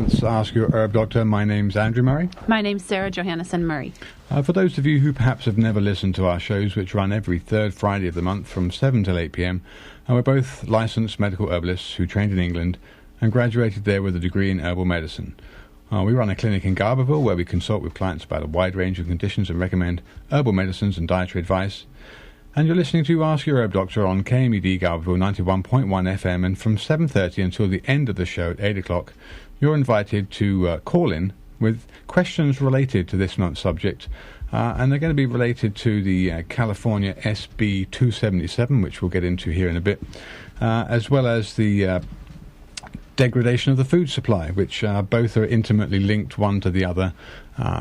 Let's ask your herb doctor. My name's Andrew Murray. My name's Sarah Johannesson Murray. For those of you who perhaps have never listened to our shows, which run every third Friday of the month from 7 till 8 p.m, we're both licensed medical herbalists who trained in England and graduated there with a degree in herbal medicine. We run a clinic in Garberville where we consult with clients about a wide range of conditions and recommend herbal medicines and dietary advice. And you're listening to Ask Your Herb Doctor on KMUD Garberville 91.1 FM, and from 7:30 until the end of the show at 8 o'clock, you're invited to call in with questions related to this month's subject, and they're going to be related to the California SB 277, which we'll get into here in a bit, as well as the degradation of the food supply, which both are intimately linked one to the other.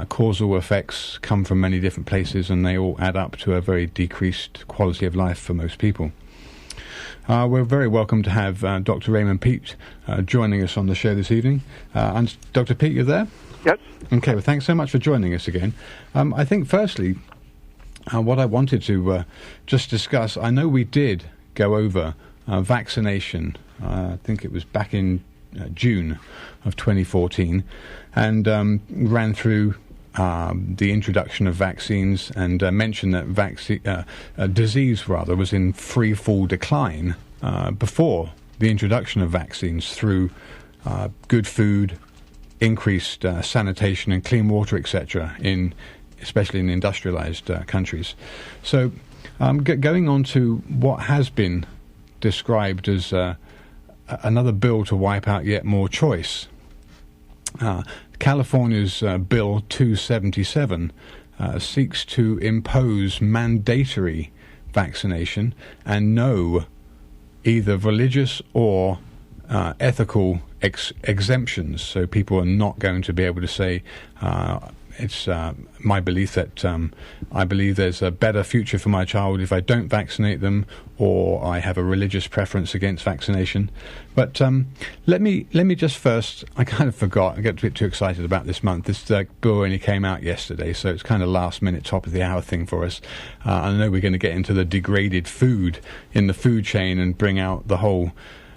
Causal effects come from many different places, and they all add up to a very decreased quality of life for most people. We're very welcome to have Dr. Ray Peat joining us on the show this evening. And Dr. Peat, you're there? Yes. Okay, well, thanks so much for joining us again. I think, firstly, what I wanted to just discuss, I know we did go over vaccination. I think it was back in June of 2014, and ran through the introduction of vaccines, and mentioned that disease was in free fall decline before the introduction of vaccines through good food, increased sanitation and clean water, etc., especially in industrialized countries. So going on to what has been described as another bill to wipe out yet more choice. California's Bill 277 seeks to impose mandatory vaccination and no either religious or ethical exemptions. So people are not going to be able to say, it's my belief that I believe there's a better future for my child if I don't vaccinate them, or I have a religious preference against vaccination. But let me just first, I kind of forgot, I get a bit too excited about this month. This bill only came out yesterday, so it's kind of last minute, top of the hour thing for us. I know we're going to get into the degraded food in the food chain and bring out the whole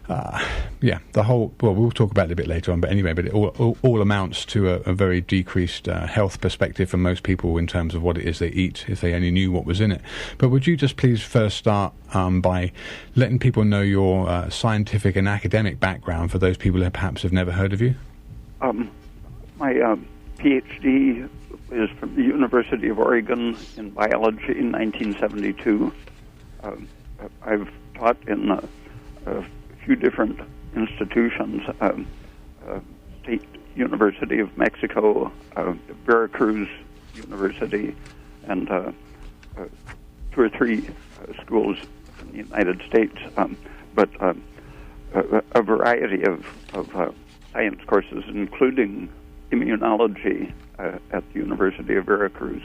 well, we'll talk about it a bit later on, but anyway, but it all amounts to a very decreased health perspective for most people in terms of what it is they eat, if they only knew what was in it. But would you just please first start by letting people know your scientific and academic background for those people who perhaps have never heard of you? My PhD is from the University of Oregon in biology in 1972. I've taught in a few different institutions, State University of Mexico, Veracruz University, and 2 or 3 schools in the United States, but a variety of science courses, including immunology at the University of Veracruz.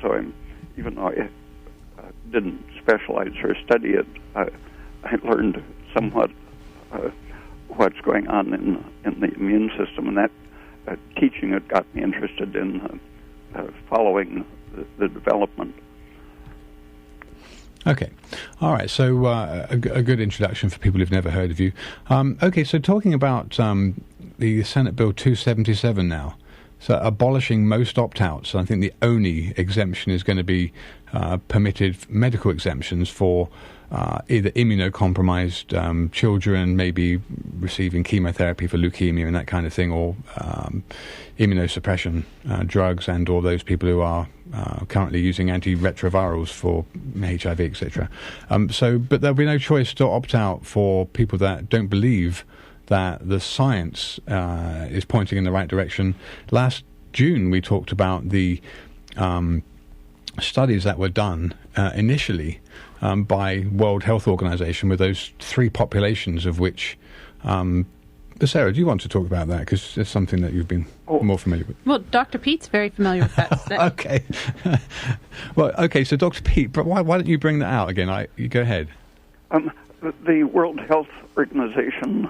So even though I didn't specialize or study it, I learned somewhat what's going on in the immune system, and that teaching it got me interested in following the development. Okay. All right. So a good introduction for people who've never heard of you. Okay. So talking about the Senate Bill 277 now. So abolishing most opt-outs. I think the only exemption is going to be permitted medical exemptions for either immunocompromised children, maybe receiving chemotherapy for leukemia and that kind of thing, or immunosuppression drugs, and or those people who are currently using antiretrovirals for HIV, etc. But there'll be no choice to opt out for people that don't believe that the science is pointing in the right direction. Last June, we talked about the studies that were done initially by World Health Organization with those 3 populations of which... Sarah, do you want to talk about that? Because it's something that you've been more familiar with. Well, Dr. Peat's very familiar with that. Okay. Well, okay, so Dr. Peat, but why don't you bring that out again? You go ahead. The World Health Organization,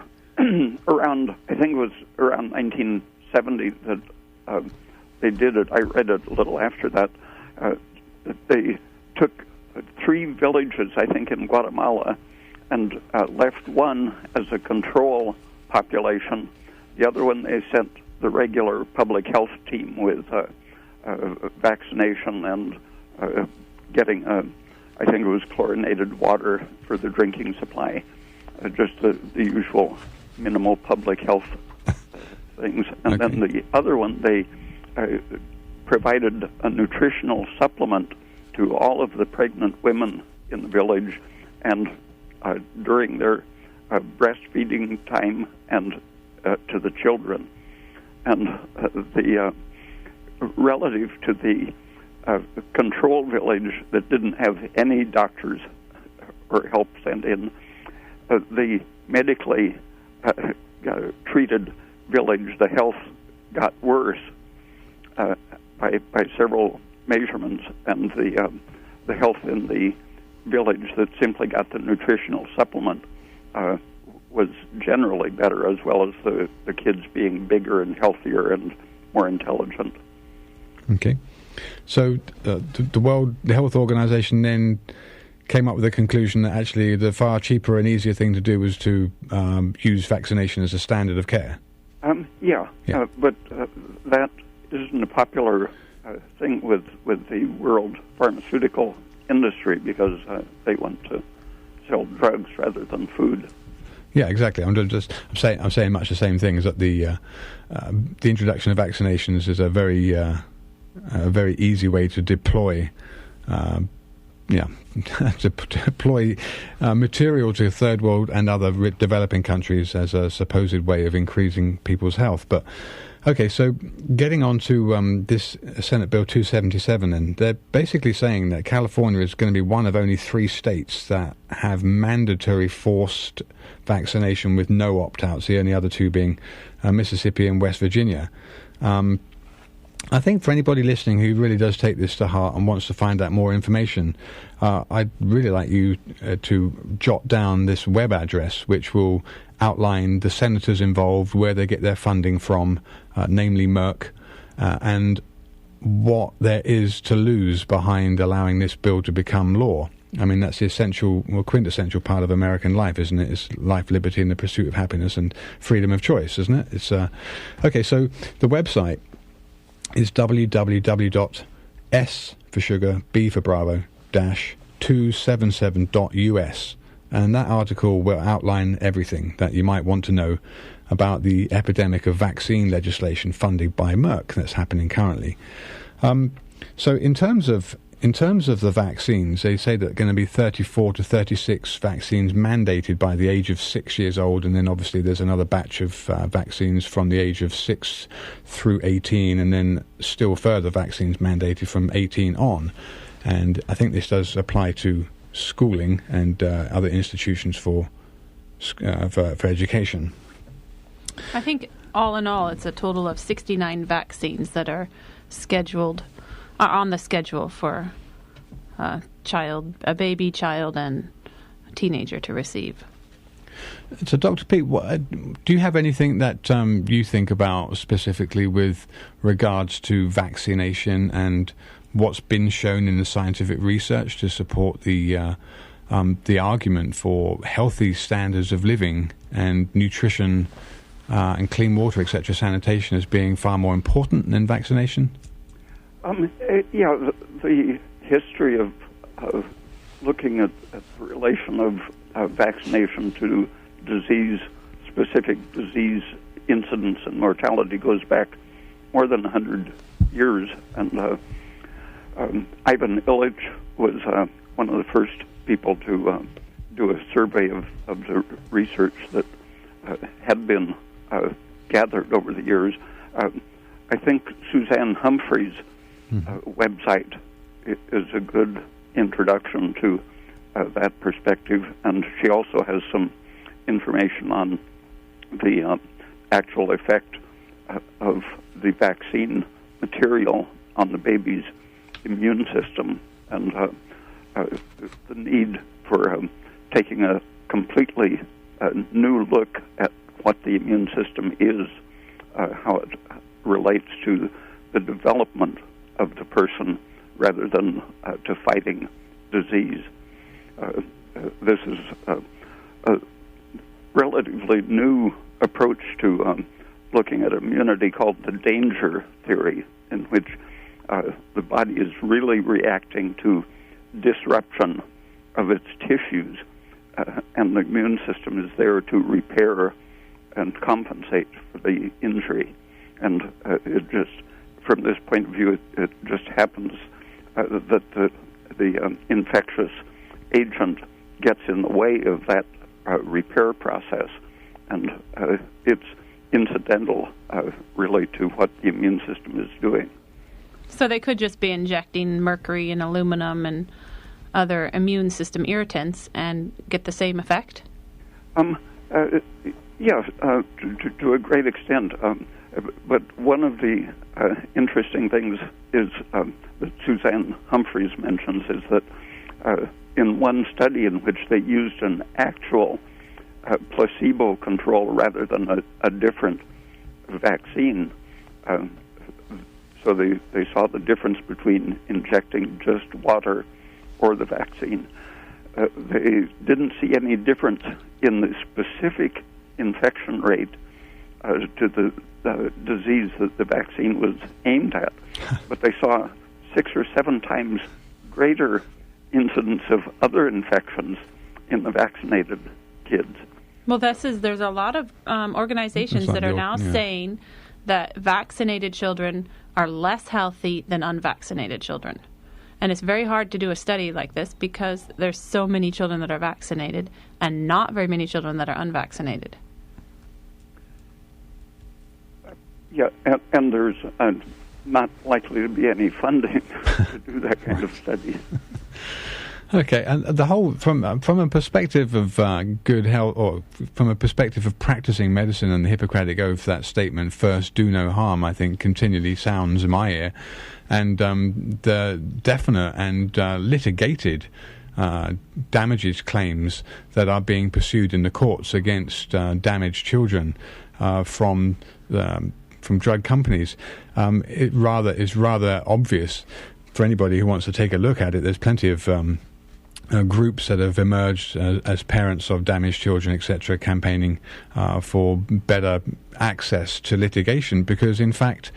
around 1970, that they did it. I read it a little after that. They took 3 villages, I think, in Guatemala, and left one as a control population, the other one, they sent the regular public health team with vaccination and getting, I think it was chlorinated water for the drinking supply, just the usual minimal public health things. And then the other one, they provided a nutritional supplement to all of the pregnant women in the village, and during their breastfeeding time, and to the children. And the relative to the control village that didn't have any doctors or help sent in, the medically treated village, the health got worse by several measurements, and the health in the village that simply got the nutritional supplement was generally better, as well as the kids being bigger and healthier and more intelligent. Okay. So the World Health Organization then came up with the conclusion that actually the far cheaper and easier thing to do was to use vaccination as a standard of care. Yeah. But that isn't a popular thing with the world pharmaceutical industry, because they want to sell drugs rather than food. Yeah, exactly. I'm saying much the same thing, is that the introduction of vaccinations is a very easy way to deploy material to third world and other developing countries as a supposed way of increasing people's health. But okay, so getting on to this Senate Bill 277, and they're basically saying that California is going to be one of only 3 states that have mandatory forced vaccination with no opt-outs, the only other 2 being Mississippi and West Virginia. I think for anybody listening who really does take this to heart and wants to find out more information, I'd really like you to jot down this web address, which will outline the senators involved, where they get their funding from, namely Merck, and what there is to lose behind allowing this bill to become law. I mean, that's the essential, quintessential part of American life, isn't it? It's life, liberty, and the pursuit of happiness and freedom of choice, isn't it? It's okay. So the website is www.s for sugar, B for Bravo, -277.us. And that article will outline everything that you might want to know about the epidemic of vaccine legislation funded by Merck that's happening currently. So in terms of the vaccines, they say that there are going to be 34 to 36 vaccines mandated by the age of 6 years old, and then obviously there's another batch of vaccines from the age of 6 through 18, and then still further vaccines mandated from 18 on. And I think this does apply to schooling and other institutions for education. I think all in all, it's a total of 69 vaccines that are on the schedule for a baby, child, and a teenager to receive. So, Dr. Peat, do you have anything that you think about specifically with regards to vaccination and what's been shown in the scientific research to support the argument for healthy standards of living and nutrition and clean water, etc., sanitation as being far more important than vaccination? The history of looking at the relation of vaccination to specific disease incidence and mortality goes back more than 100 years. And Ivan Illich was one of the first people to do a survey of the research that had been gathered over the years. I think Suzanne Humphrey's website is a good introduction to that perspective, and she also has some information on the actual effect of the vaccine material on the baby's immune system, and the need for taking a completely new look at what the immune system is, how it relates to the development of the person rather than to fighting disease. This is a relatively new approach to looking at immunity called the danger theory, in which the body is really reacting to disruption of its tissues, and the immune system is there to repair and compensate for the injury. And it just, from this point of view, it just happens that the infectious agent gets in the way of that repair process, and it's incidental, really, to what the immune system is doing. So they could just be injecting mercury and aluminum and other immune system irritants and get the same effect? Yeah, to a great extent. But one of the interesting things is that Suzanne Humphreys mentions is that in one study in which they used an actual placebo control rather than a different vaccine, so they saw the difference between injecting just water or the vaccine. They didn't see any difference in the specific infection rate to the disease that the vaccine was aimed at, but they saw 6 or 7 times greater incidence of other infections in the vaccinated kids. Well, there's a lot of organizations that are now saying that vaccinated children are less healthy than unvaccinated children. And it's very hard to do a study like this because there's so many children that are vaccinated and not very many children that are unvaccinated. Yeah, and there's not likely to be any funding to do that kind of study. Okay, and the whole from a perspective of good health, or from a perspective of practicing medicine and the Hippocratic Oath, that statement, "First, do no harm," I think continually sounds in my ear, and the definite and litigated damages claims that are being pursued in the courts against damaged children from drug companies, is rather obvious for anybody who wants to take a look at it. There's plenty of groups that have emerged as parents of damaged children, etc., campaigning for better access to litigation, because in fact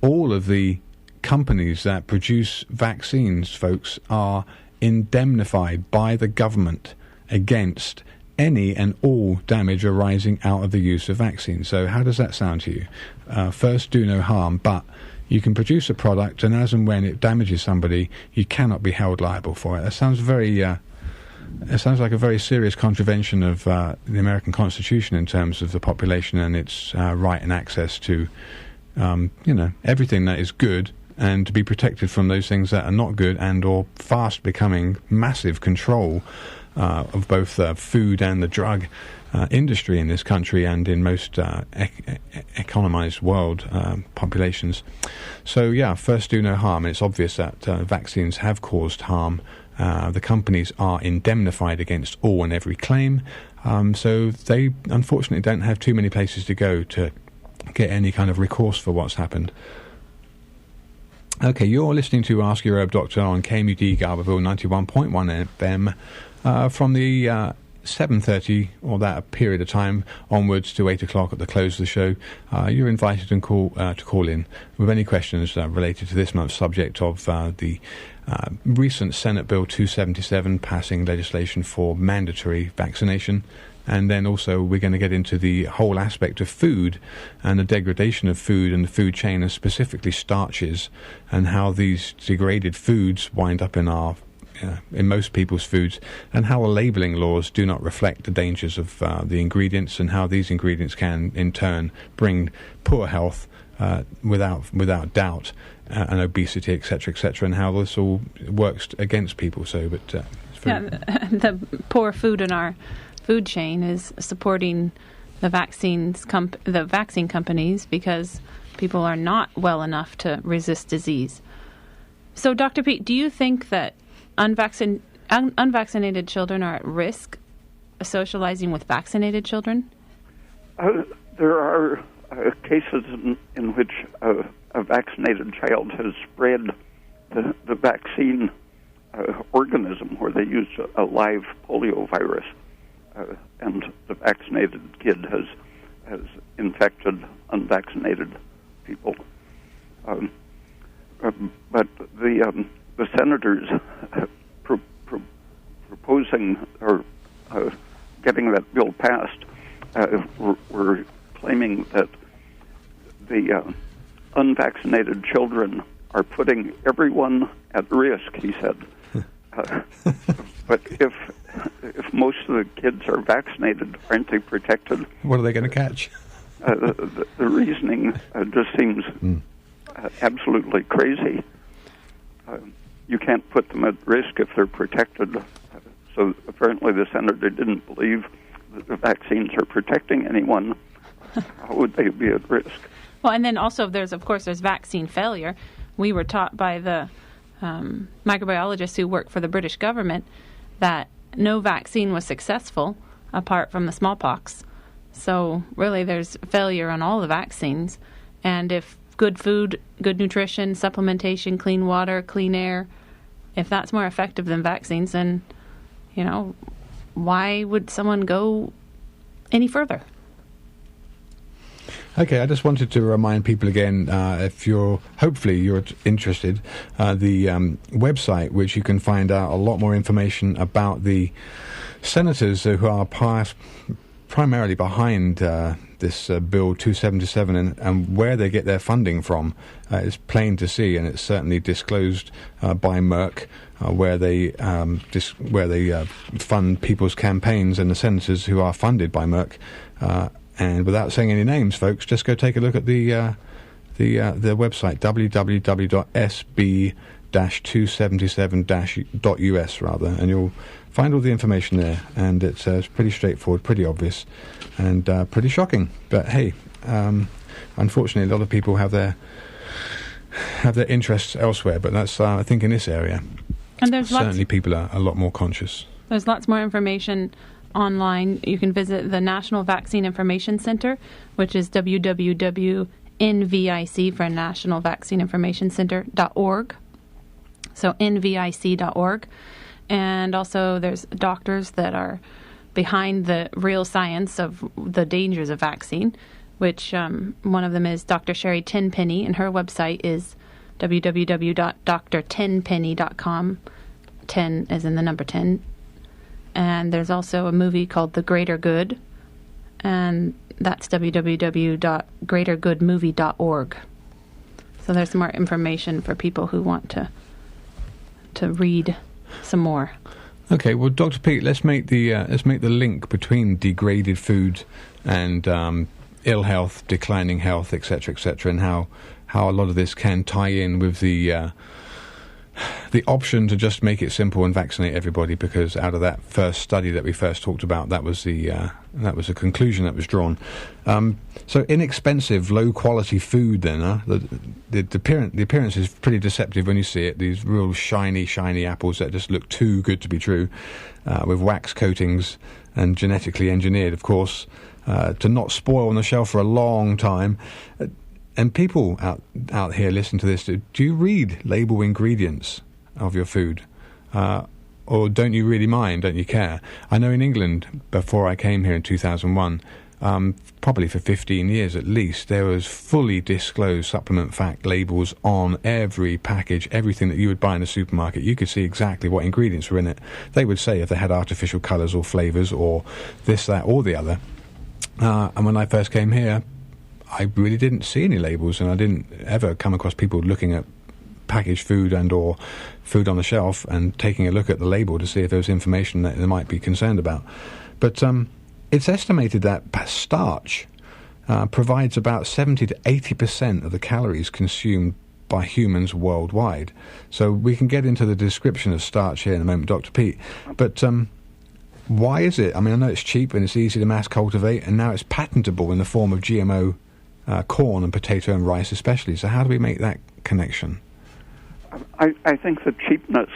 all of the companies that produce vaccines, folks, are indemnified by the government against any and all damage arising out of the use of vaccines. So how does that sound to you? First, do no harm, but you can produce a product, and as and when it damages somebody, you cannot be held liable for it. That sounds very. It sounds like a very serious contravention of the American Constitution in terms of the population and its right and access to, everything that is good, and to be protected from those things that are not good and or fast becoming massive control of both the food and the drug industry in this country and in most economized world populations. So, yeah, first do no harm. And it's obvious that vaccines have caused harm. The companies are indemnified against all and every claim. So they, unfortunately, don't have too many places to go to get any kind of recourse for what's happened. Okay, you're listening to Ask Your Herb Doctor on KMUD Garberville 91.1 FM from the 7:30 or that period of time onwards to 8 o'clock at the close of the show. You're invited to call in with any questions related to this month's subject of the recent Senate Bill 277 passing legislation for mandatory vaccination. And then also we're going to get into the whole aspect of food and the degradation of food and the food chain, and specifically starches, and how these degraded foods wind up in most people's foods, and how the labelling laws do not reflect the dangers of the ingredients, and how these ingredients can in turn bring poor health without doubt, and obesity, etc., and how this all works against people. So, but the poor food in our food chain is supporting the vaccine companies because people are not well enough to resist disease. So, Dr. Peat, do you think that unvaccinated children are at risk of socializing with vaccinated children? There are cases in which a vaccinated child has spread the vaccine organism, where they used a live polio virus, and the vaccinated kid has as infected, unvaccinated people. But the senators proposing or getting that bill passed were claiming that the unvaccinated children are putting everyone at risk, he said. But if most of the kids are vaccinated, aren't they protected? What are they going to catch? The reasoning just seems absolutely crazy. You can't put them at risk if they're protected. So apparently the senator didn't believe that the vaccines are protecting anyone. How would they be at risk? Well, and then also there's vaccine failure. We were taught by the microbiologists who work for the British government that no vaccine was successful apart from the smallpox. So really there's failure on all the vaccines. And if good food, good nutrition, supplementation, clean water, clean air, if that's more effective than vaccines, then, why would someone go any further? Okay, I just wanted to remind people again, if hopefully you're interested, the website which you can find out a lot more information about the senators who are primarily behind this Bill 277 and where they get their funding from is plain to see, and it's certainly disclosed by Merck, where they fund people's campaigns, and the senators who are funded by Merck. And without saying any names, folks, just go take a look at the website, www.sb-277-.us, and you'll find all the information there. And it's pretty straightforward, pretty obvious, and pretty shocking. But hey, unfortunately, a lot of people have their interests elsewhere. But that's, I think, in this area, and there's certainly people are a lot more conscious. There's lots more information online. You can visit the National Vaccine Information Center, which is www.nvic for National Vaccine Information Center.org. So nvic.org. And also there's doctors that are behind the real science of the dangers of vaccine, which one of them is Dr. Sherry Tenpenny, and her website is www.drtenpenny.com. 10 as in the number 10. And there's also a movie called The Greater Good, and that's www.greatergoodmovie.org. So there's some more information for people who want to read some more. Okay, well, Dr. Peat, let's make the link between degraded food and ill health, declining health, etc., and how a lot of this can tie in with the option to just make it simple and vaccinate everybody, because out of that first study that we first talked about, that was the conclusion that was drawn. So inexpensive, low quality food. Then the appearance is pretty deceptive when you see it. These real shiny apples that just look too good to be true, with wax coatings and genetically engineered, of course, to not spoil on the shelf for a long time. And people out here listen to this. Do you read label ingredients of your food? Or don't you really mind? Don't you care? I know in England, before I came here in 2001, probably for 15 years at least, there was fully disclosed supplement fact labels on every package, everything that you would buy in the supermarket. You could see exactly what ingredients were in it. They would say if they had artificial colours or flavours or this, that, or the other. And when I first came here, I really didn't see any labels, and I didn't ever come across people looking at packaged food and or food on the shelf and taking a look at the label to see if there was information that they might be concerned about. But it's estimated that starch provides about 70 to 80% of the calories consumed by humans worldwide. So we can get into the description of starch here in a moment, Dr. Peat. But why is it? I mean, I know it's cheap and it's easy to mass cultivate, and now it's patentable in the form of GMO corn and potato and rice especially. So how do we make that connection? I think the cheapness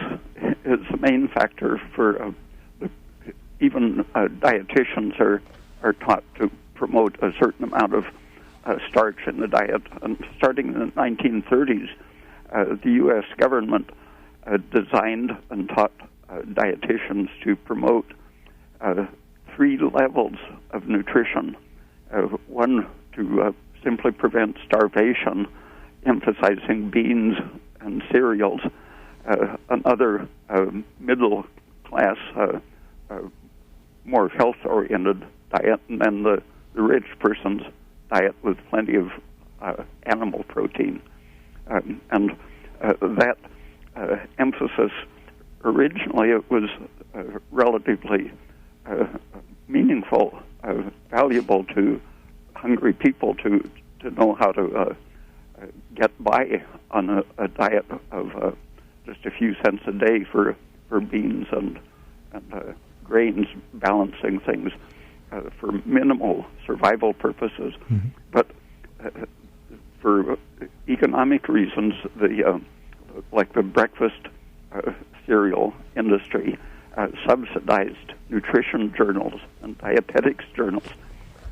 is the main factor for even dietitians are taught to promote a certain amount of starch in the diet. And starting in the 1930s, the U.S. government designed and taught dietitians to promote 3 levels of nutrition one to simply prevent starvation, emphasizing beans and cereals. Another middle class, more health-oriented diet, and then the rich person's diet with plenty of animal protein. And that emphasis, originally it was relatively meaningful, valuable to hungry people to know how to get by on a diet of just a few cents a day for beans and grains, balancing things for minimal survival purposes. Mm-hmm. But for economic reasons, like the breakfast cereal industry subsidized nutrition journals and dietetics journals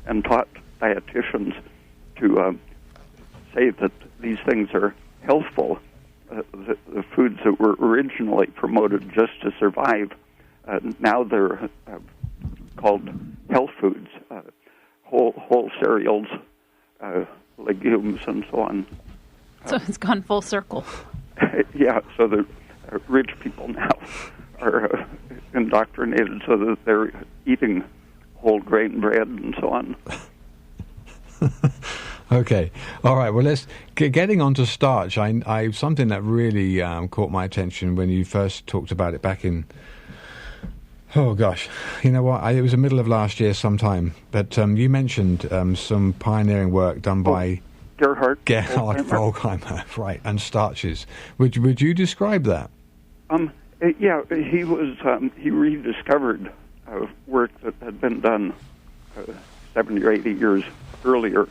and taught dietitians to say that these things are healthful. The foods that were originally promoted just to survive, now they're called health foods, whole cereals, legumes, and so on. So it's gone full circle. Yeah, so the rich people now are indoctrinated so that they're eating whole grain bread and so on. Okay, all right. Well, let's getting on to starch. I something that really caught my attention when you first talked about it back in. Oh gosh, you know what? It was the middle of last year sometime. But you mentioned some pioneering work done by Gerhard Volkheimer, right? And starches. Would you describe that? Yeah, he was he rediscovered work that had been done 70 or 80 years earlier.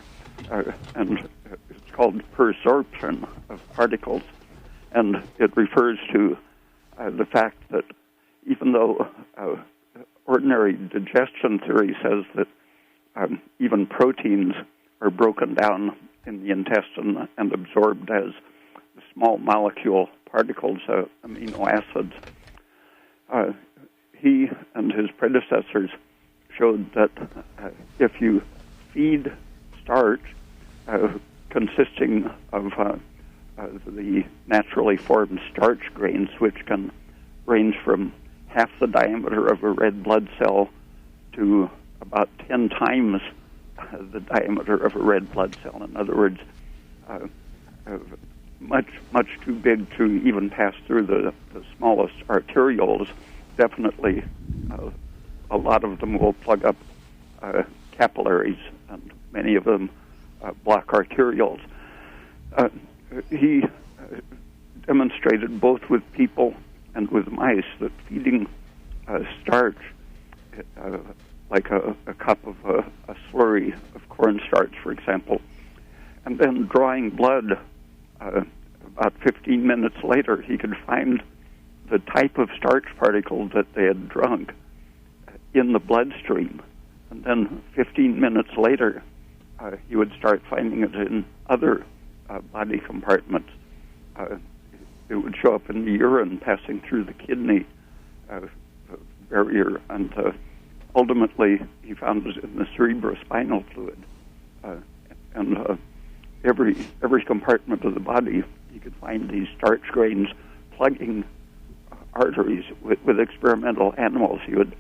And it's called persorption of particles, and it refers to the fact that even though ordinary digestion theory says that even proteins are broken down in the intestine and absorbed as small molecule particles, amino acids, he and his predecessors showed that if you feed starch consisting of the naturally formed starch grains, which can range from half the diameter of a red blood cell to about 10 times the diameter of a red blood cell. In other words, much too big to even pass through the smallest arterioles. Definitely, a lot of them will plug up capillaries, and many of them block arterioles. He demonstrated both with people and with mice that feeding starch, like a cup of a slurry of cornstarch, for example, and then drawing blood about 15 minutes later, he could find the type of starch particle that they had drunk in the bloodstream. And then 15 minutes later, he would start finding it in other body compartments. It would show up in the urine passing through the kidney barrier, and ultimately he found it in the cerebrospinal fluid. And every compartment of the body, he could find these starch grains plugging arteries with experimental animals. He would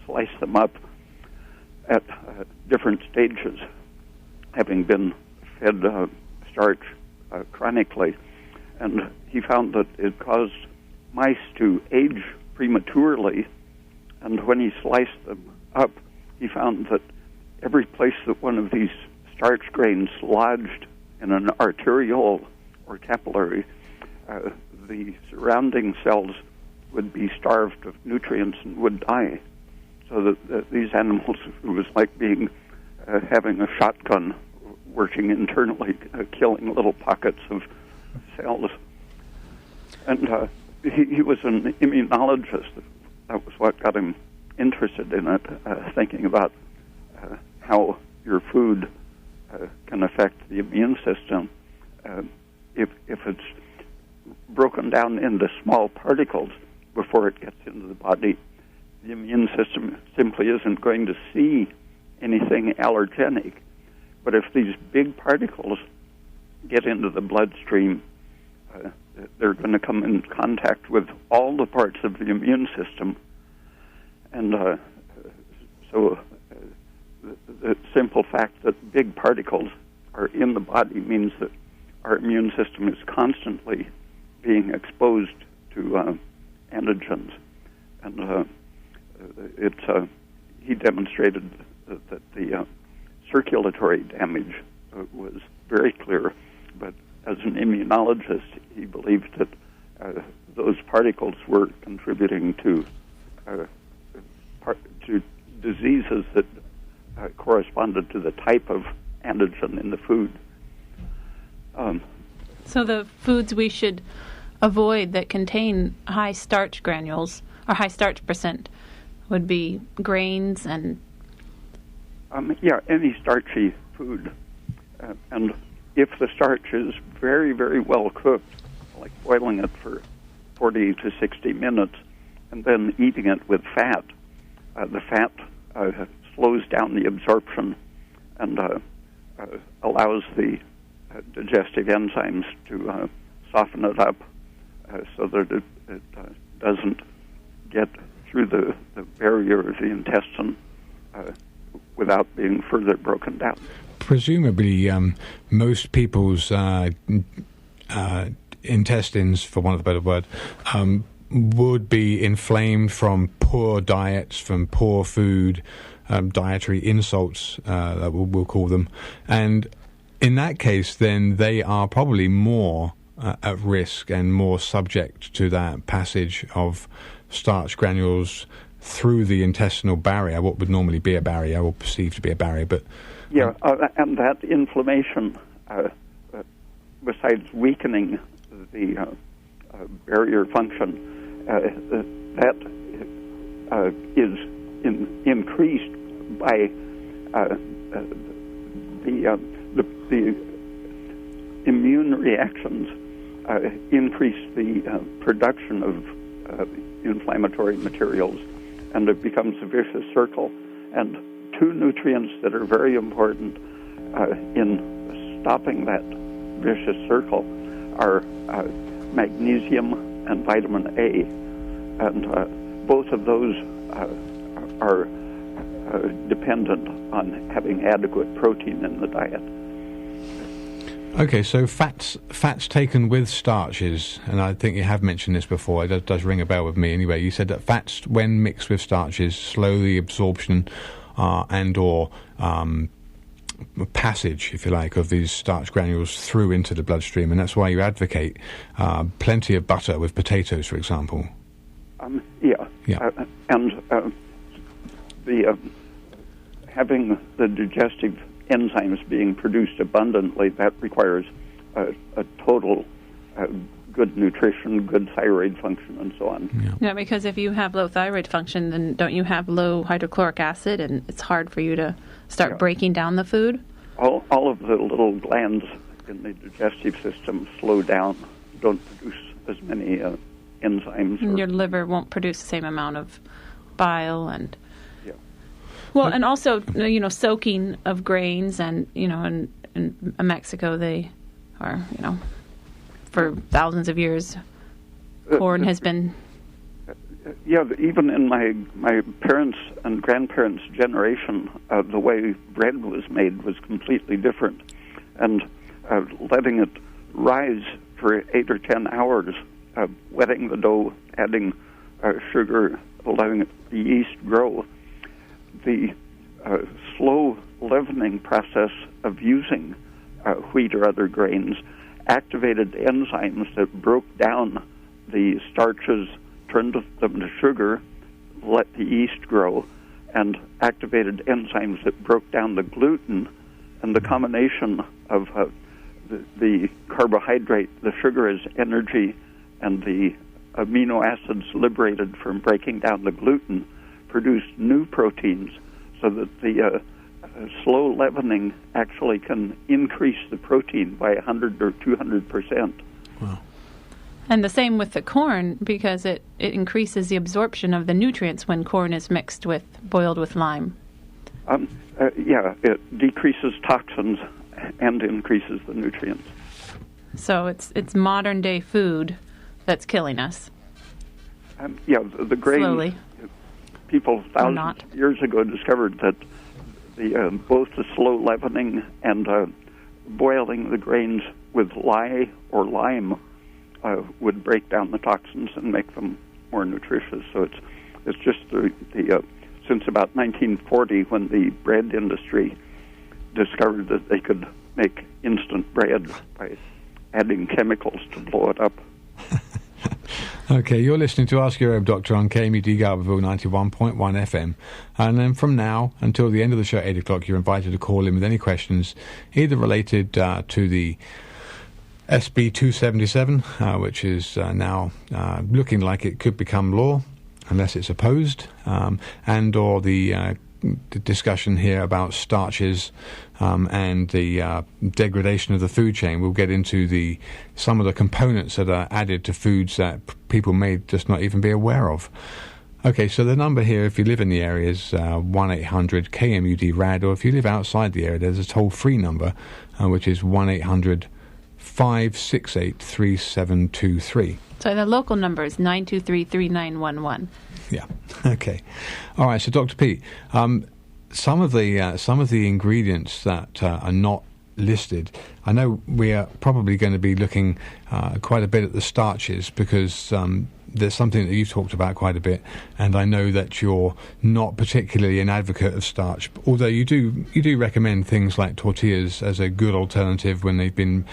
slice them up at different stages, having been fed starch chronically. And he found that it caused mice to age prematurely, and when he sliced them up, he found that every place that one of these starch grains lodged in an arteriole or capillary, the surrounding cells would be starved of nutrients and would die. So that these animals, it was like being having a shotgun working internally, killing little pockets of cells. And he was an immunologist. That was what got him interested in it, thinking about how your food can affect the immune system. If it's broken down into small particles before it gets into the body, the immune system simply isn't going to see anything allergenic. But if these big particles get into the bloodstream, they're going to come in contact with all the parts of the immune system. And so the simple fact that big particles are in the body means that our immune system is constantly being exposed to antigens. And he demonstrated that the circulatory damage was very clear, but as an immunologist, he believed that those particles were contributing to diseases that corresponded to the type of antigen in the food. So the foods we should avoid that contain high starch granules or high starch percent would be grains and... any starchy food. And if the starch is very, very well cooked, like boiling it for 40 to 60 minutes and then eating it with fat, the fat slows down the absorption and allows the digestive enzymes to soften it up so that it doesn't get through the barrier of the intestine without being further broken down. Presumably, most people's intestines, for want of a better word, would be inflamed from poor diets, from poor food, dietary insults, we'll call them. And in that case, then they are probably more at risk and more subject to that passage of starch granules through the intestinal barrier, what would normally be a barrier or perceived to be a barrier. But and that inflammation, besides weakening the barrier function, that is increased by the immune reactions increase the production of inflammatory materials, and it becomes a vicious circle. And two nutrients that are very important in stopping that vicious circle are magnesium and vitamin A, and both of those are dependent on having adequate protein in the diet. Okay, so fats taken with starches, and I think you have mentioned this before, it does ring a bell with me anyway. You said that fats, when mixed with starches, slow the absorption and or passage, if you like, of these starch granules through into the bloodstream, and that's why you advocate plenty of butter with potatoes, for example. And having the digestive enzymes being produced abundantly, that requires a total good nutrition, good thyroid function, and so on. Yeah, because if you have low thyroid function, then don't you have low hydrochloric acid, and it's hard for you to start breaking down the food? All of the little glands in the digestive system slow down, don't produce as many enzymes. And your liver won't produce the same amount of bile and... Well, and also, soaking of grains, and, in Mexico, they are, for thousands of years, corn has been... even in my parents' and grandparents' generation, the way bread was made was completely different. And letting it rise for 8 or 10 hours, wetting the dough, adding sugar, allowing the yeast grow, the slow leavening process of using wheat or other grains activated enzymes that broke down the starches, turned them to sugar, let the yeast grow, and activated enzymes that broke down the gluten, and the combination of the carbohydrate, the sugar as energy, and the amino acids liberated from breaking down the gluten produced new proteins, so that the slow leavening actually can increase the protein by 100 or 200%. Wow. And the same with the corn, because it increases the absorption of the nutrients when corn is boiled with lime. It decreases toxins and increases the nutrients. So it's modern day food that's killing us. The grain. Slowly. People thousands of years ago discovered that both the slow leavening and boiling the grains with lye or lime would break down the toxins and make them more nutritious. So it's just the since about 1940, when the bread industry discovered that they could make instant bread by adding chemicals to blow it up. Okay, you're listening to Ask Your Herb Doctor on KMUD Garberville 91.1 FM. And then from now until the end of the show at 8 o'clock, you're invited to call in with any questions, either related to the SB 277, which is now looking like it could become law, unless it's opposed, and or the discussion here about starches and the degradation of the food chain. We'll get into some of the components that are added to foods that people may just not even be aware of. Okay, so the number here, if you live in the area, is 1-800-KMUD-RAD, or if you live outside the area, there's a toll-free number, which is 1-800-568-3723. So the local number is 923-3911. Yeah. Okay. All right. So, Dr. Peat, some of the ingredients that are not listed, I know we are probably going to be looking quite a bit at the starches, because there's something that you've talked about quite a bit, and I know that you're not particularly an advocate of starch, although you do recommend things like tortillas as a good alternative when they've been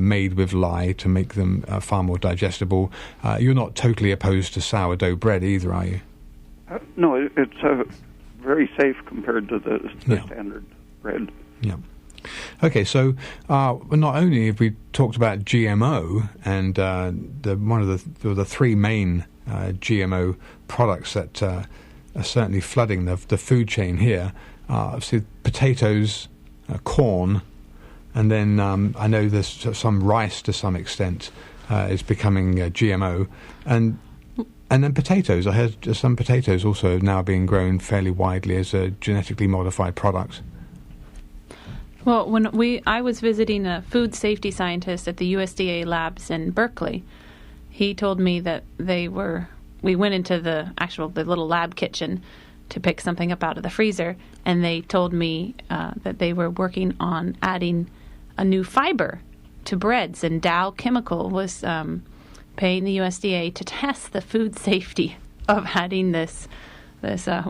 made with lye to make them far more digestible. You're not totally opposed to sourdough bread either, are you? No, it's very safe compared to the standard bread. Yeah. Okay, so not only have we talked about GMO and one of the three main GMO products that are certainly flooding the food chain here, obviously potatoes, corn, and then I know there's some rice to some extent is becoming GMO, and then potatoes. I heard some potatoes also now being grown fairly widely as a genetically modified product. Well, when I was visiting a food safety scientist at the USDA labs in Berkeley, he told me that we went into the little lab kitchen to pick something up out of the freezer, and they told me that they were working on adding a new fiber to breads, and Dow Chemical was paying the USDA to test the food safety of adding this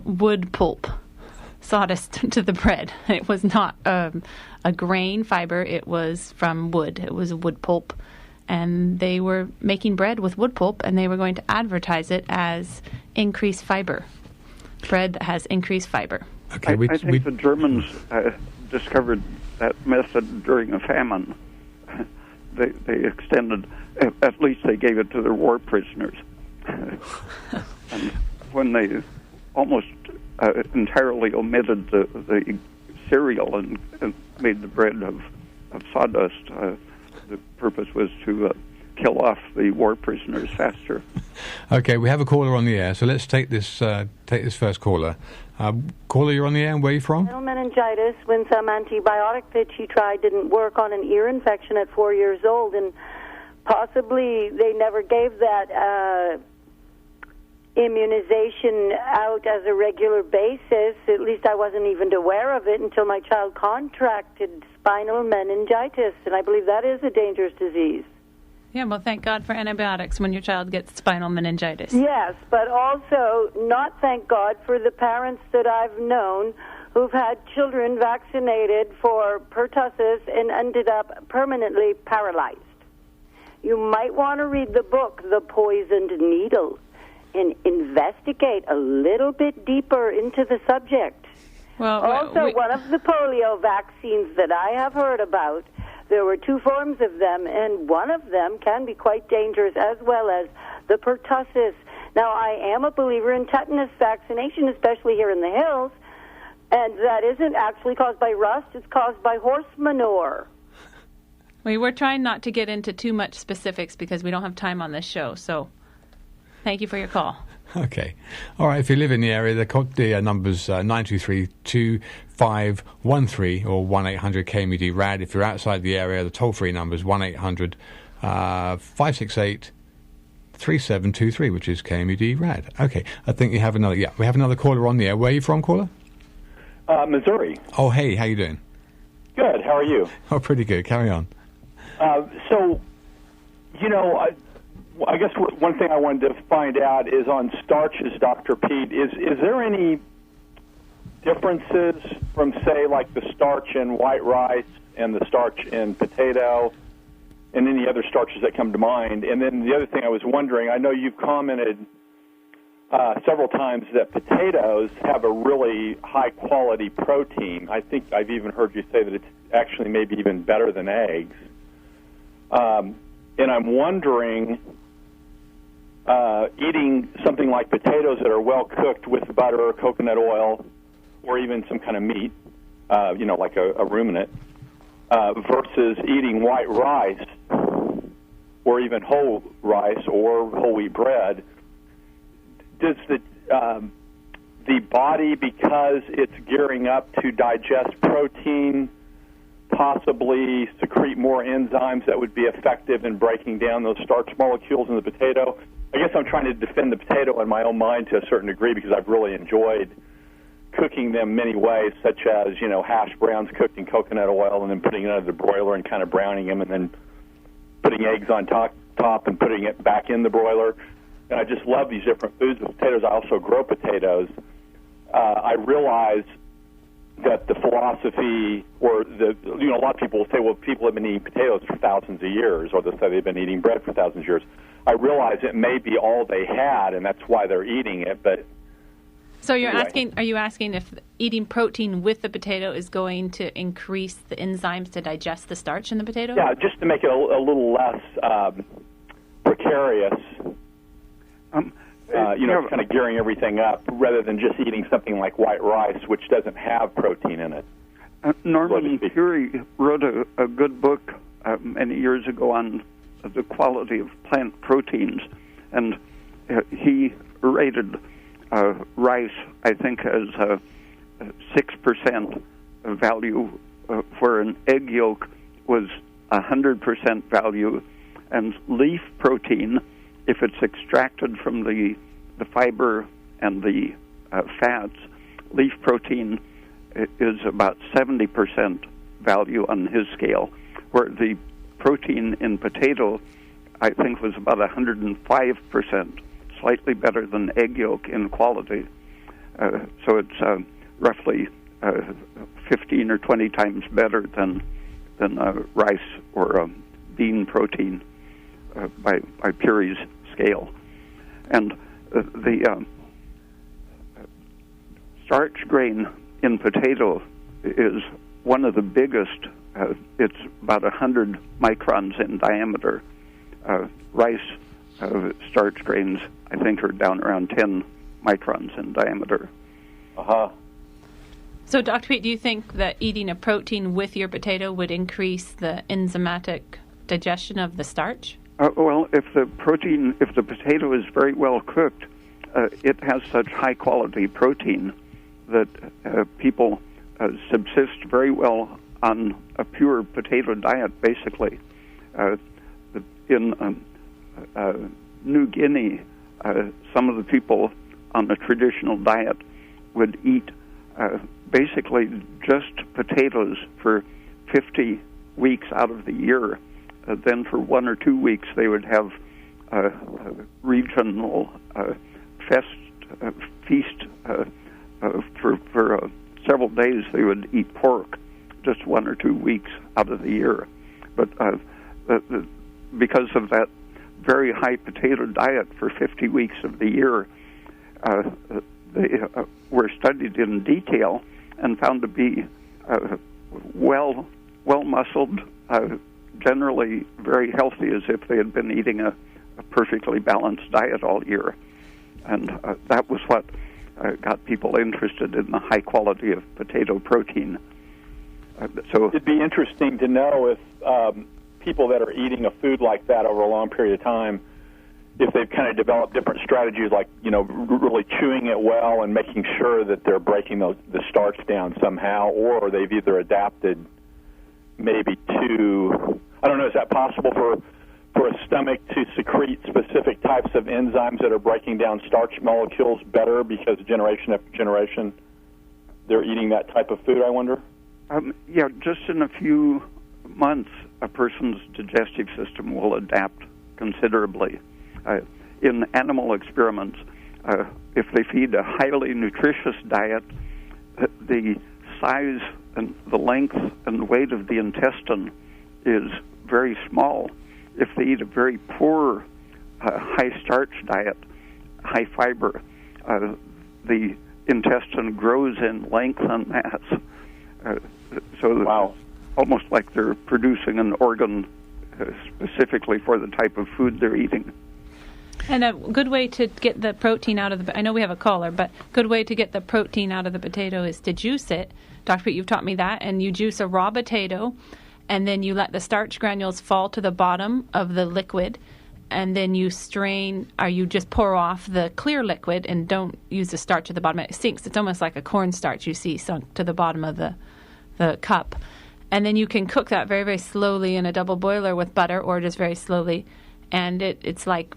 wood pulp sawdust to the bread. It was not a grain fiber. It was from wood. It was wood pulp. And they were making bread with wood pulp, and they were going to advertise it as increased fiber. Bread that has increased fiber. Okay, I think the Germans discovered that method during a famine. They extended, at least they gave it to their war prisoners. And when they almost entirely omitted the cereal and made the bread of sawdust, the purpose was to kill off the war prisoners faster. Okay, we have a caller on the air, so let's take this first caller. Caller, you're on the air, and where are you from? Spinal meningitis, when some antibiotic that she tried didn't work on an ear infection at 4 years old, and possibly they never gave that immunization out as a regular basis. At least I wasn't even aware of it until my child contracted spinal meningitis, and I believe that is a dangerous disease. Yeah, well, thank God for antibiotics when your child gets spinal meningitis. Yes, but also not thank God for the parents that I've known who've had children vaccinated for pertussis and ended up permanently paralyzed. You might want to read the book, The Poisoned Needle, and investigate a little bit deeper into the subject. Well, also, one of the polio vaccines that I have heard about, there were two forms of them, and one of them can be quite dangerous, as well as the pertussis. Now, I am a believer in tetanus vaccination, especially here in the hills, and that isn't actually caused by rust, it's caused by horse manure. We were trying not to get into too much specifics because we don't have time on this show, so thank you for your call. Okay. All right. If you live in the area, the number's 923-2513 or 1-800-KMUD-RAD. If you're outside the area, the toll-free number is 1-800-568-3723, which is KMUD-RAD. Okay. I think we have another caller on the air. Where are you from, caller? Missouri. Oh, hey. How you doing? Good. How are you? Oh, pretty good. Carry on. I guess one thing I wanted to find out is on starches, Dr. Peat. Is there any differences from, say, like the starch in white rice and the starch in potato and any other starches that come to mind? And then the other thing I was wondering, I know you've commented several times that potatoes have a really high-quality protein. I think I've even heard you say that it's actually maybe even better than eggs. And I'm wondering, eating something like potatoes that are well cooked with butter or coconut oil or even some kind of meat, like a ruminant, versus eating white rice or even whole rice or whole wheat bread. Does the body, because it's gearing up to digest protein, possibly secrete more enzymes that would be effective in breaking down those starch molecules in the potato? I guess I'm trying to defend the potato in my own mind to a certain degree because I've really enjoyed cooking them many ways, such as, hash browns cooked in coconut oil and then putting it under the broiler and kind of browning them and then putting eggs on top and putting it back in the broiler. And I just love these different foods with potatoes. I also grow potatoes. I realize that the philosophy, or a lot of people will say, well, people have been eating potatoes for thousands of years, or they'll say they've been eating bread for thousands of years. I realize it may be all they had, and that's why they're eating it. But so are you asking if eating protein with the potato is going to increase the enzymes to digest the starch in the potato? Yeah, just to make it a little less precarious. Kind of gearing everything up rather than just eating something like white rice, which doesn't have protein in it. Norman Curie wrote a good book many years ago on the quality of plant proteins, and he rated rice, I think, as 6% value, where an egg yolk was 100% value, and leaf protein, if it's extracted from the fiber and the fats, leaf protein is about 70% value on his scale, where the protein in potato, I think, was about 105%, slightly better than egg yolk in quality. So it's roughly 15 or 20 times better than rice or bean protein by Curie's scale. And the starch grain in potato is one of the biggest. It's about 100 microns in diameter. Rice starch grains, I think, are down around 10 microns in diameter. Uh-huh. So, Dr. Peat, do you think that eating a protein with your potato would increase the enzymatic digestion of the starch? Well, if the potato is very well cooked, it has such high-quality protein that people subsist very well on a pure potato diet, basically. In New Guinea, some of the people on a traditional diet would eat basically just potatoes for 50 weeks out of the year. Then for 1 or 2 weeks they would have a regional feast. For several days they would eat pork just 1 or 2 weeks out of the year. But because of that very high potato diet for 50 weeks of the year, they were studied in detail and found to be well-muscled, generally very healthy, as if they had been eating a perfectly balanced diet all year. And that was what got people interested in the high quality of potato protein. So it'd be interesting to know if people that are eating a food like that over a long period of time, if they've kind of developed different strategies, like, really chewing it well and making sure that they're breaking the starch down somehow, or they've either adapted maybe to, I don't know, is that possible for a stomach to secrete specific types of enzymes that are breaking down starch molecules better because generation after generation they're eating that type of food, I wonder? Yeah, just in a few months, a person's digestive system will adapt considerably. In animal experiments, if they feed a highly nutritious diet, the size and the length and weight of the intestine is very small. If they eat a very poor, high-starch diet, high fiber, the intestine grows in length and mass. Wow. Almost like they're producing an organ specifically for the type of food they're eating. And a good way to get the protein out of I know we have a caller, but good way to get the protein out of the potato is to juice it. Dr. Peat, you've taught me that. And you juice a raw potato, and then you let the starch granules fall to the bottom of the liquid, and then you strain, or you just pour off the clear liquid and don't use the starch at the bottom. It sinks. It's almost like a cornstarch you see sunk to the bottom of the cup. And then you can cook that very, very slowly in a double boiler with butter, or just very slowly. And it is like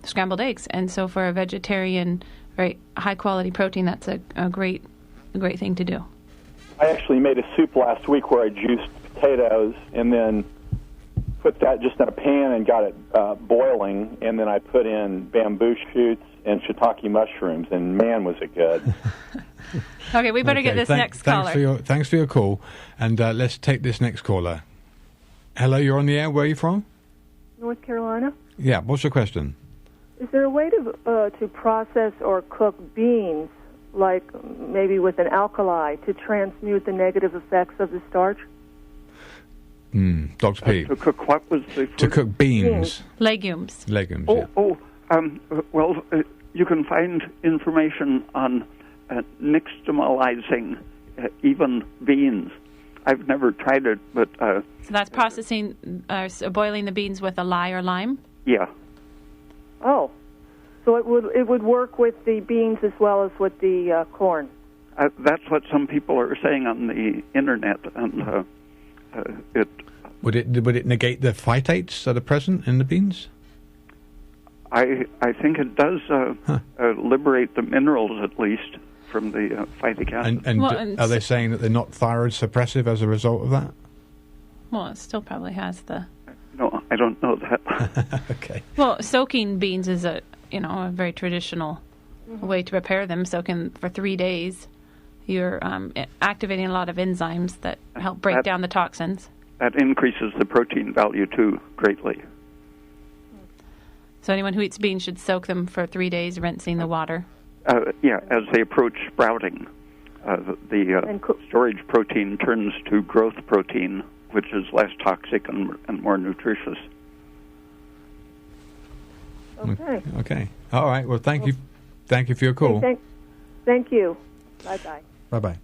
scrambled eggs. And so for a vegetarian, very high quality protein, that's a great thing to do. I actually made a soup last week where I juiced potatoes and then put that just in a pan and got it boiling, and then I put in bamboo shoots and shiitake mushrooms, and man, was it good. Okay, we better get this next caller. Thanks for your call, and let's take this next caller. Hello, you're on the air. Where are you from? North Carolina. Yeah, what's your question? Is there a way to process or cook beans, like maybe with an alkali, to transmute the negative effects of the starch? Dr. Peat. To cook what was the food? To cook beans. Legumes. Legumes, well, you can find information on nixtamalizing even beans. I've never tried it, but... so that's processing, boiling the beans with a lye or lime? Yeah. Oh, so it would work with the beans as well as with the corn? That's what some people are saying on the internet, and it... Would it negate the phytates that are present in the beans? I think it does liberate the minerals, at least, from the phytic acid. And are they saying that they're not thyroid suppressive as a result of that? Well, it still probably has the... No, I don't know that. Okay. Well, soaking beans is a very traditional way to prepare them. Soaking for 3 days, you're activating a lot of enzymes that help break down the toxins. That increases the protein value, too, greatly. So anyone who eats beans should soak them for 3 days, rinsing the water. Yeah, as they approach sprouting, the storage protein turns to growth protein, which is less toxic and more nutritious. Okay. All right. Well, thank you. Thank you for your call. Thank you. Bye-bye. Bye-bye.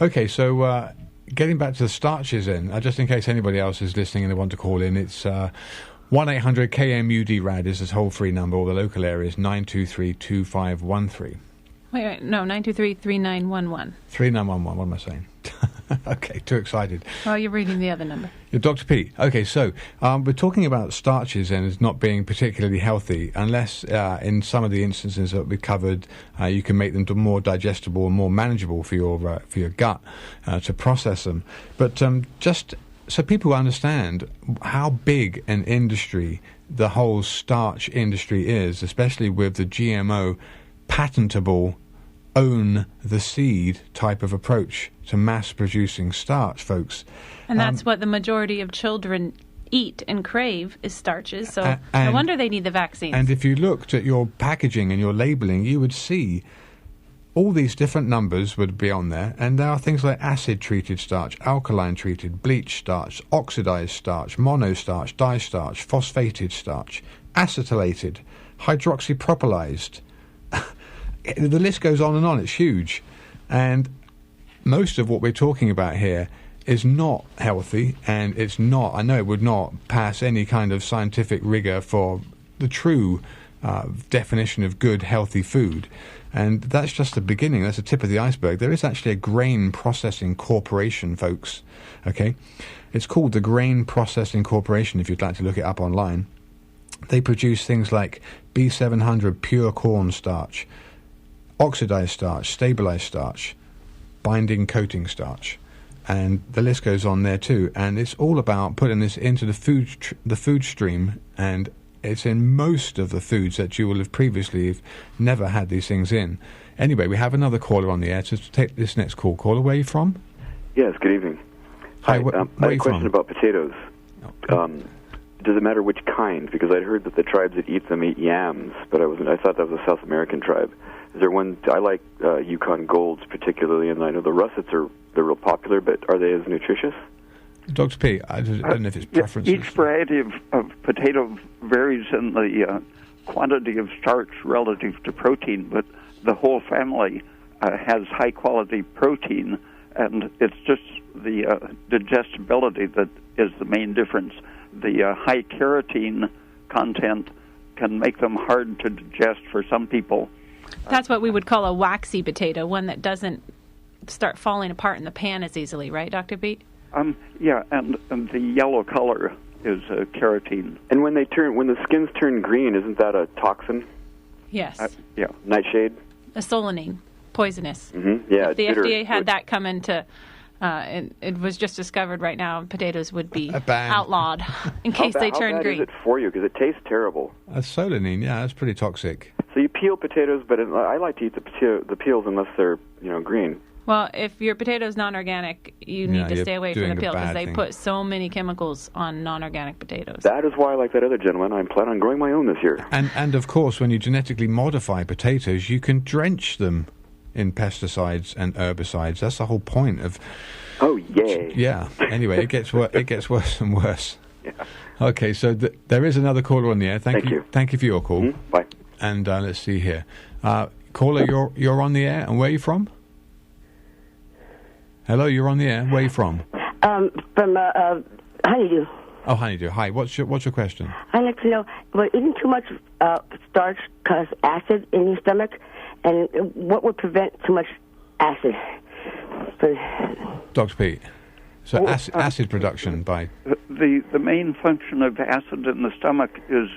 Okay, so getting back to the starches then, just in case anybody else is listening and they want to call in, it's 1-800-KMUD-RAD is the toll-free number, or the local area is 923-2513. Wait, no, 923-3911. 3911, what am I saying? Okay, too excited. Oh, you're reading the other number. You're Dr. Peat. Okay, so we're talking about starches and as not being particularly healthy unless in some of the instances that we covered you can make them more digestible and more manageable for your gut to process them. But just so people understand how big an industry the whole starch industry is, especially with the GMO patentable own the seed type of approach to mass producing starch, folks. And that's what the majority of children eat and crave is starches, so no wonder they need the vaccines. And if you looked at your packaging and your labeling, you would see all these different numbers would be on there, and there are things like acid-treated starch, alkaline-treated, bleached starch, oxidized starch, monostarch, distarch, phosphated starch, acetylated, hydroxypropylized. The list goes on and on. It's huge. And most of what we're talking about here is not healthy, and it's not, I know it would not pass any kind of scientific rigor for the true definition of good, healthy food. And that's just the beginning. That's the tip of the iceberg. There is actually a grain processing corporation, folks. Okay? It's called the Grain Processing Corporation, if you'd like to look it up online. They produce things like B700 pure corn starch, oxidized starch, stabilized starch, binding coating starch. And the list goes on there too. And it's all about putting this into the food stream, and it's in most of the foods that you will have previously never had these things in. Anyway, we have another caller on the air to take this next call. Caller, where are you from? Yes, good evening. Hi, I had a question about potatoes. Does it matter which kind? Because I'd heard that the tribes that eat them eat yams, but I thought that was a South American tribe. Is there one? I like Yukon Golds particularly, and I know the russets they're real popular, but are they as nutritious? Dr. P, I don't know if it's preferences. Each variety of potato varies in the quantity of starch relative to protein, but the whole family has high-quality protein, and it's just the digestibility that is the main difference. The high carotene content can make them hard to digest for some people. That's what we would call a waxy potato, one that doesn't start falling apart in the pan as easily, right, Dr. Peat? Yeah, and the yellow color is carotene. And when the skins turn green, isn't that a toxin? Yes. Yeah. Nightshade? A solanine, poisonous. Mm-hmm. Yeah. If the FDA had that come into, it was just discovered right now, potatoes would be outlawed in case they turn green. How bad is it for you? Because it tastes terrible. Solanine, yeah, that's pretty toxic. So you peel potatoes, but I like to eat the peels unless they're green. Well, if your potato's non-organic, you need to stay away from the peel because they put so many chemicals on non-organic potatoes. That is why I like that other gentleman. I plan on growing my own this year. And of course, when you genetically modify potatoes, you can drench them in pesticides and herbicides. That's the whole point of... Oh, yay. Yeah. Anyway, it gets worse and worse. Yeah. Okay, so there is another caller on the air. Thank you. Thank you for your call. Mm-hmm. Bye. And let's see here. Caller, you're on the air, and where are you from? Hello, you're on the air. Where are you from? From Honeydew. Oh, Honeydew. Hi. What's your question? I'd like to know, will eating too much starch cause acid in your stomach, and what would prevent too much acid? Dr. Pete. So acid production by... The main function of acid in the stomach is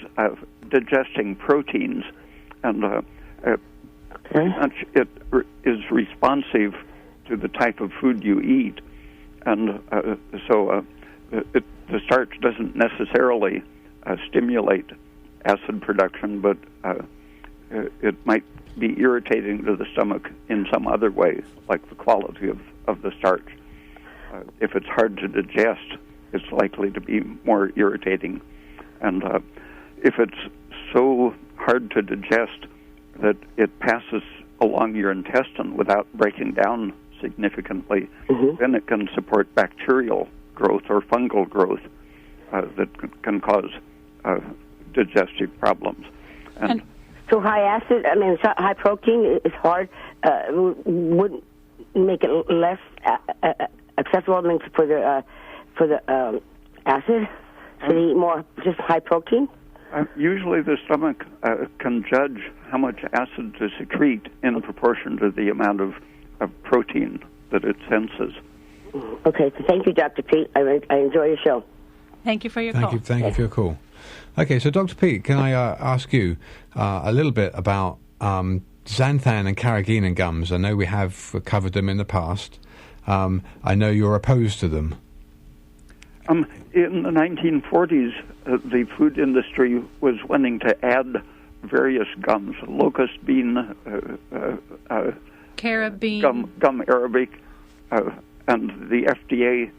digesting proteins, and it is responsive to the type of food you eat, and so the starch doesn't necessarily stimulate acid production, but it might be irritating to the stomach in some other way, like the quality of the starch. If it's hard to digest, it's likely to be more irritating, and if it's so hard to digest that it passes along your intestine without breaking down significantly, then it can support bacterial growth or fungal growth that can cause digestive problems. And so high acid, high protein is hard, would make it less accessible for the acid? Should they eat more just high protein? Usually the stomach can judge how much acid to secrete in proportion to the amount of protein that it senses. Okay, so thank you, Dr. Pete. I enjoy your show. Thank you for your call. Thank you for your call. Okay, so Dr. Pete, can I ask you a little bit about xanthan and carrageenan gums? I know we have covered them in the past. I know you're opposed to them. In the 1940s, the food industry was wanting to add various gums, locust bean, carabine, gum arabic, and the FDA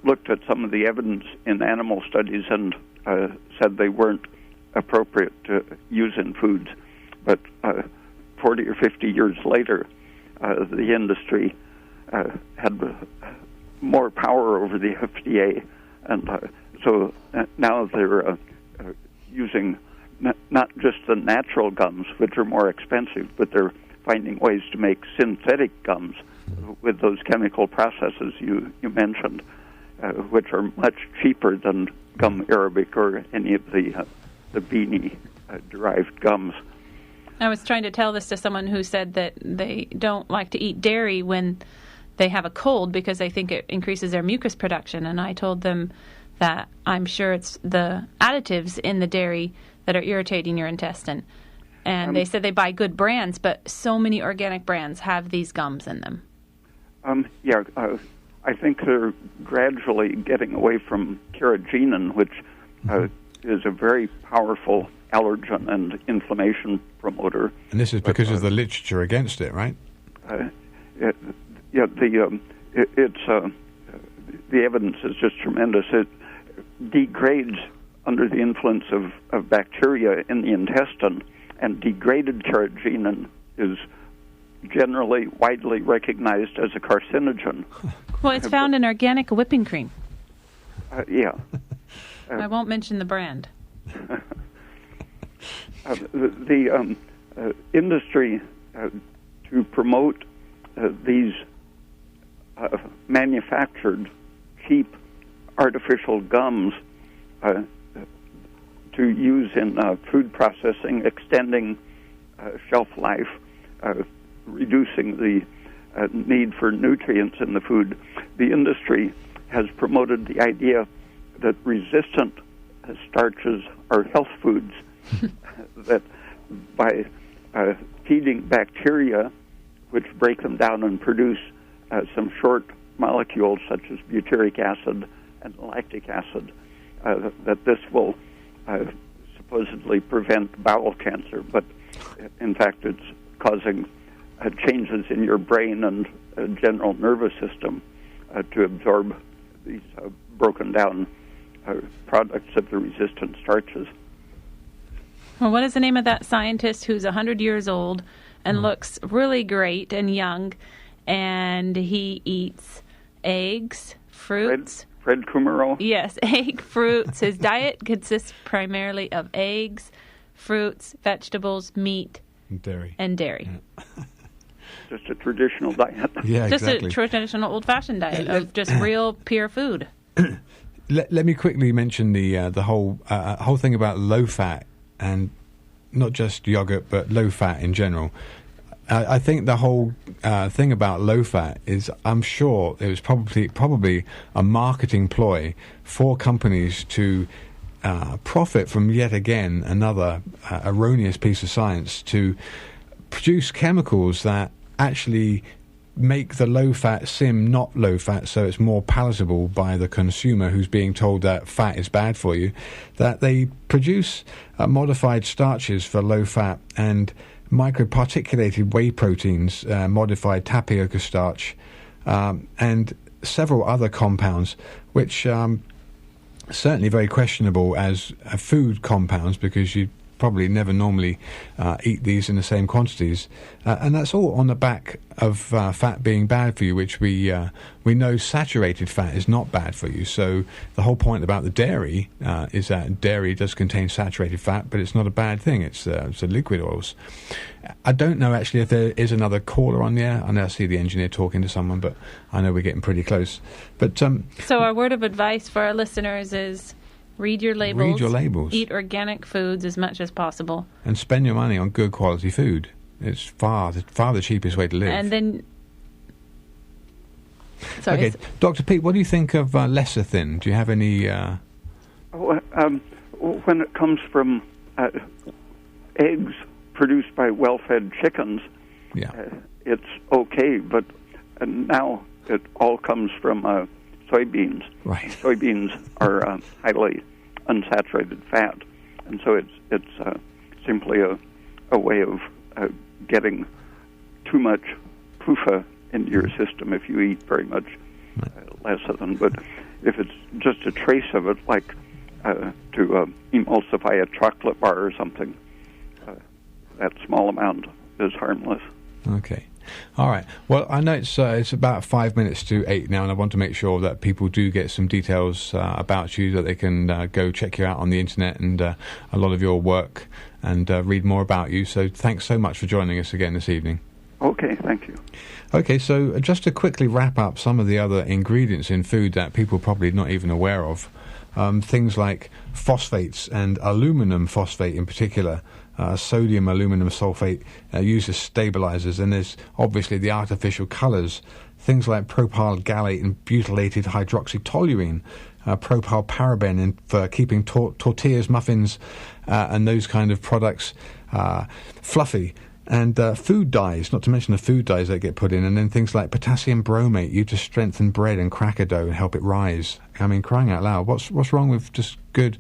looked at some of the evidence in animal studies and said they weren't appropriate to use in foods. But 40 or 50 years later, the industry had more power over the FDA, and so now they're using not just the natural gums, which are more expensive, but they're finding ways to make synthetic gums with those chemical processes you mentioned, which are much cheaper than gum arabic or any of the the beanie derived gums. I was trying to tell this to someone who said that they don't like to eat dairy when they have a cold because they think it increases their mucus production. And I told them that I'm sure it's the additives in the dairy that are irritating your intestine. And they said they buy good brands, but so many organic brands have these gums in them. I think they're gradually getting away from carrageenan, which is a very powerful allergen and inflammation promoter. And this is because of the literature against it, right? The evidence is just tremendous. It degrades under the influence of bacteria in the intestine, and degraded carrageenan is generally widely recognized as a carcinogen. Well, it's found in organic whipping cream. I won't mention the brand. The industry to promote these manufactured cheap artificial gums to use in food processing, extending shelf life, reducing the need for nutrients in the food. The industry has promoted the idea that resistant starches are health foods, that by feeding bacteria, which break them down and produce some short molecules such as butyric acid and lactic acid, that this will supposedly prevent bowel cancer. But in fact, it's causing changes in your brain and general nervous system to absorb these broken down products of the resistant starches. Well, what is the name of that scientist who's 100 years old and looks really great and young, and he eats eggs, fruits? Fred Kummerow? Yes, fruits. His diet consists primarily of eggs, fruits, vegetables, meat, and dairy. Yeah. Just a traditional diet. Yeah, just exactly. A traditional old-fashioned diet of just real, pure food. Let me quickly mention the whole thing about low fat, and not just yogurt, but low fat in general. I think the whole thing about low fat is, I'm sure it was probably a marketing ploy for companies to profit from yet again another erroneous piece of science, to produce chemicals that actually make the low-fat seem not low-fat, so it's more palatable by the consumer who's being told that fat is bad for you, that they produce modified starches for low-fat and microparticulated whey proteins, modified tapioca starch, and several other compounds, which certainly very questionable as food compounds, because you probably never normally eat these in the same quantities, and that's all on the back of fat being bad for you, which we know saturated fat is not bad for you. So the whole point about the dairy is that dairy does contain saturated fat, but it's not a bad thing. It's the liquid oils. I don't know actually if there is another caller on the air. I know I see the engineer talking to someone, but I know we're getting pretty close. But so our word of advice for our listeners is: read your labels. Read your labels. Eat organic foods as much as possible. And spend your money on good quality food. It's far the cheapest way to live. And then... Sorry. Okay, Dr. Peat, what do you think of lecithin? Do you have any... when it comes from eggs produced by well-fed chickens, it's okay, but now it all comes from... soybeans. Right. Soybeans are highly unsaturated fat, and so it's simply a way of getting too much PUFA into your system if you eat very much lecithin. But if it's just a trace of it, like to emulsify a chocolate bar or something, that small amount is harmless. Okay. All right. Well, I know it's about 5 minutes to 8 now, and I want to make sure that people do get some details about you, that they can go check you out on the internet and a lot of your work, and read more about you. So thanks so much for joining us again this evening. Okay, thank you. Okay, so just to quickly wrap up some of the other ingredients in food that people probably not even aware of. things like phosphates and aluminum phosphate in particular, sodium aluminum sulfate, used as stabilizers. And there's obviously the artificial colors, things like propyl gallate and butylated hydroxytoluene, propyl paraben for keeping tortillas, muffins, and those kind of products fluffy. And food dyes, not to mention the food dyes that get put in, and then things like potassium bromate used to strengthen bread and cracker dough and help it rise. I mean, crying out loud, what's wrong with just good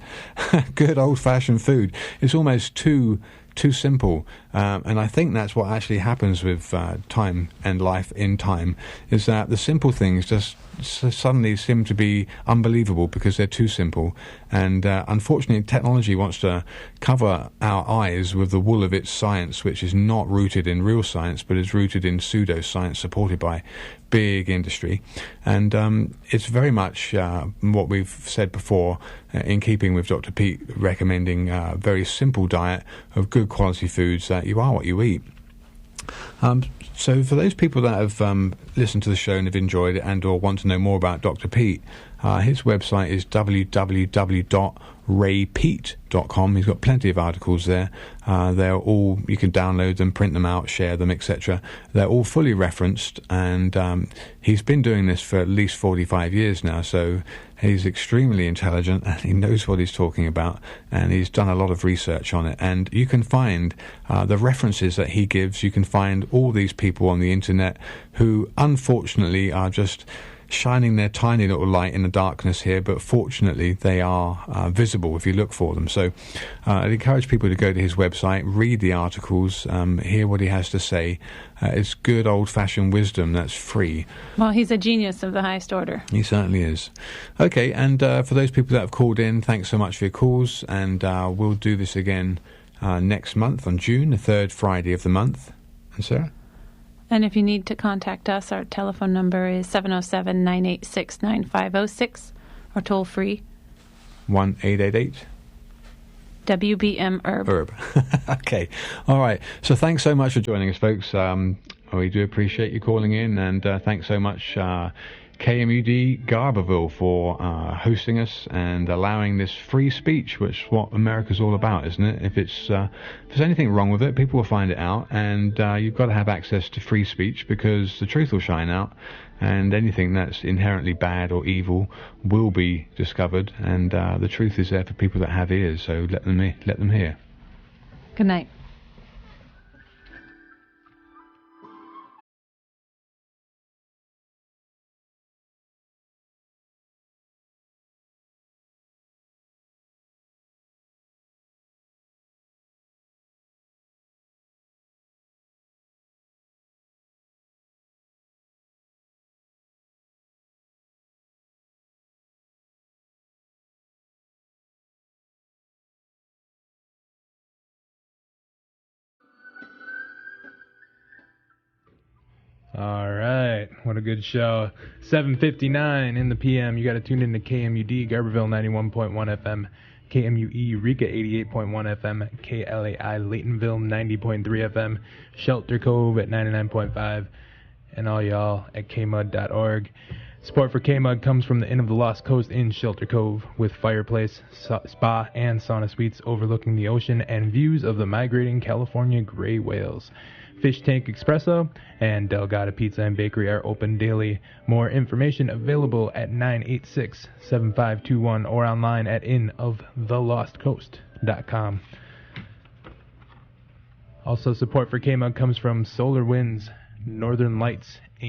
old-fashioned food? It's almost too simple, and I think that's what actually happens with time and life in time, is that the simple things just suddenly seem to be unbelievable because they're too simple. And unfortunately, technology wants to cover our eyes with the wool of its science, which is not rooted in real science, but is rooted in pseudoscience supported by big industry. And it's very much what we've said before, in keeping with Dr. Peat recommending a very simple diet of good quality foods, that you are what you eat. So for those people that have listened to the show and have enjoyed it and or want to know more about Dr. Peat, his website is www.raypeat.com. He's got plenty of articles there. They're all, you can download them, print them out, share them, etc. They're all fully referenced, and he's been doing this for at least 45 years now, so he's extremely intelligent and he knows what he's talking about, and he's done a lot of research on it. And you can find the references that he gives. You can find all these people on the internet who unfortunately are just shining their tiny little light in the darkness here, but fortunately they are visible if you look for them. So I'd encourage people to go to his website, read the articles, hear what he has to say. It's good old-fashioned wisdom that's free. Well, he's a genius of the highest order. He certainly is. Okay, and for those people that have called in, thanks so much for your calls, and we'll do this again next month on June, the third Friday of the month. And Sarah? And if you need to contact us, our telephone number is 707-986-9506, or toll free 1-888 WBM Herb. Okay. All right. So thanks so much for joining us, folks. We do appreciate you calling in, and thanks so much, KMUD Garberville, for hosting us and allowing this free speech, which is what America's all about, isn't it? If there's anything wrong with it, people will find it out, and you've got to have access to free speech, because the truth will shine out, and anything that's inherently bad or evil will be discovered, and the truth is there for people that have ears, so let them hear. Good night. All right, what a good show. 7:59 in the PM. You got to tune in to KMUD, Garberville 91.1 FM, KMUE, Rika 88.1 FM, KLAI, Laytonville 90.3 FM, Shelter Cove at 99.5, and all y'all at KMUD.org. Support for KMUD comes from the Inn of the Lost Coast in Shelter Cove, with fireplace, spa, and sauna suites overlooking the ocean and views of the migrating California gray whales. Fish Tank Espresso and Delgado Pizza and Bakery are open daily. More information available at 986-7521 or online at innofthelostcoast.com. Also, support for KMUD comes from Solar Winds, Northern Lights,